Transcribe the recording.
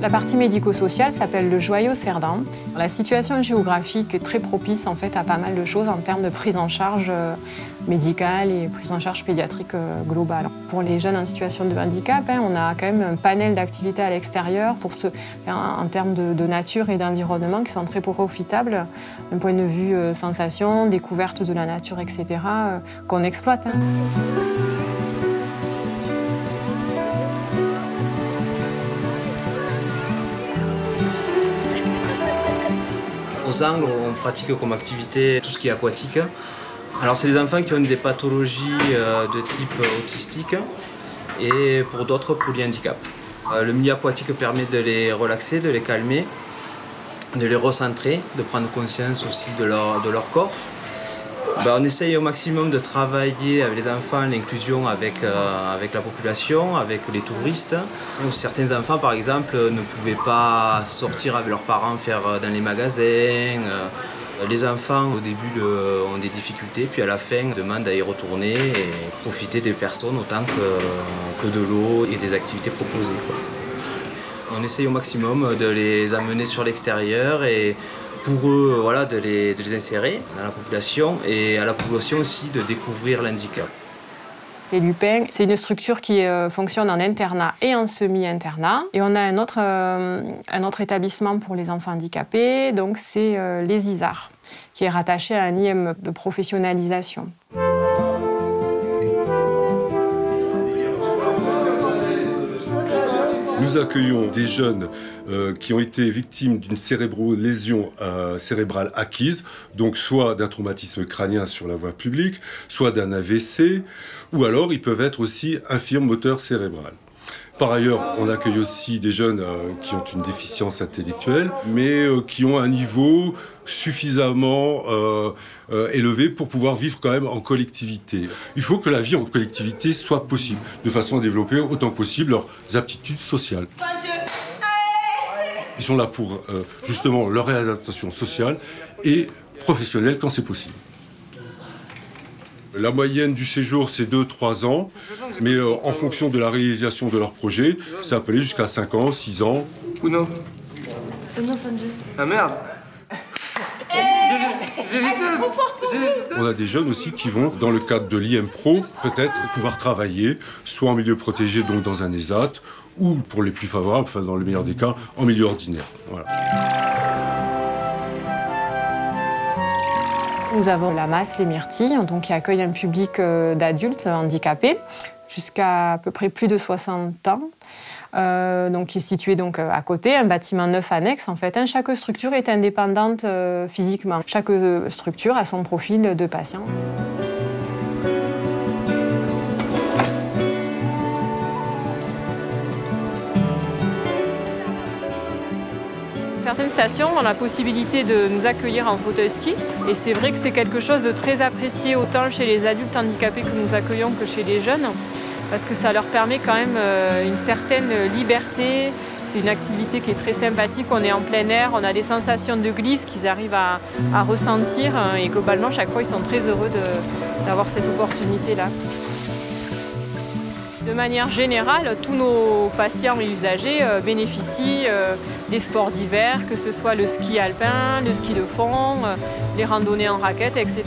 La partie médico-sociale s'appelle le Joyau Cerdan. La situation géographique est très propice en fait, à pas mal de choses en termes de prise en charge médicale et prise en charge pédiatrique globale. Pour les jeunes en situation de handicap, on a quand même un panel d'activités à l'extérieur en termes de nature et d'environnement qui sont très profitables d'un point de vue sensation, découverte de la nature, etc. Qu'on exploite. Aux Angles, on pratique comme activité tout ce qui est aquatique. Alors c'est des enfants qui ont des pathologies de type autistique et pour d'autres polyhandicaps. Le milieu aquatique permet de les relaxer, de les calmer, de les recentrer, de prendre conscience aussi de leur corps. On essaye au maximum de travailler avec les enfants l'inclusion avec la population, avec les touristes. Certains enfants, par exemple, ne pouvaient pas sortir avec leurs parents faire dans les magasins. Les enfants, au début, ont des difficultés, puis à la fin, demandent à y retourner et profiter des personnes autant que de l'eau et des activités proposées, quoi. On essaye au maximum de les amener sur l'extérieur et pour eux, voilà, de les insérer dans la population et à la population aussi de découvrir l'handicap. Les Lupins, c'est une structure qui fonctionne en internat et en semi-internat. Et on a un autre établissement pour les enfants handicapés, donc c'est les ISAR, qui est rattaché à un IM de professionnalisation. Nous accueillons des jeunes qui ont été victimes d'une cérébro-lésion cérébrale acquise, donc soit d'un traumatisme crânien sur la voie publique, soit d'un AVC, ou alors ils peuvent être aussi infirmes moteurs cérébrales. Par ailleurs, on accueille aussi des jeunes qui ont une déficience intellectuelle, mais qui ont un niveau suffisamment élevé pour pouvoir vivre quand même en collectivité. Il faut que la vie en collectivité soit possible, de façon à développer autant que possible leurs aptitudes sociales. Ils sont là pour justement leur réadaptation sociale et professionnelle quand c'est possible. La moyenne du séjour, c'est 2-3 ans, mais en fonction de la réalisation de leur projet, ça peut aller jusqu'à 5 ans, 6 ans. Uno. Ah merde. On a des jeunes aussi qui vont, dans le cadre de l'IM Pro, peut-être pouvoir travailler, soit en milieu protégé, donc dans un ESAT, ou pour les plus favorables, enfin dans le meilleur des cas, en milieu ordinaire. Voilà. Nous avons la Masse Les Myrtilles, donc, qui accueille un public d'adultes handicapés jusqu'à peu près plus de 60 ans. Donc, qui est situé donc, à côté, un bâtiment neuf annexe. En fait, chaque structure est indépendante physiquement. Chaque structure a son profil de patient. Certaines stations ont la possibilité de nous accueillir en fauteuil ski et c'est vrai que c'est quelque chose de très apprécié autant chez les adultes handicapés que nous accueillons que chez les jeunes parce que ça leur permet quand même une certaine liberté. C'est une activité qui est très sympathique, on est en plein air, on a des sensations de glisse qu'ils arrivent à ressentir et globalement chaque fois ils sont très heureux d'avoir cette opportunité-là. De manière générale, tous nos patients et usagers bénéficient des sports d'hiver, que ce soit le ski alpin, le ski de fond, les randonnées en raquettes, etc.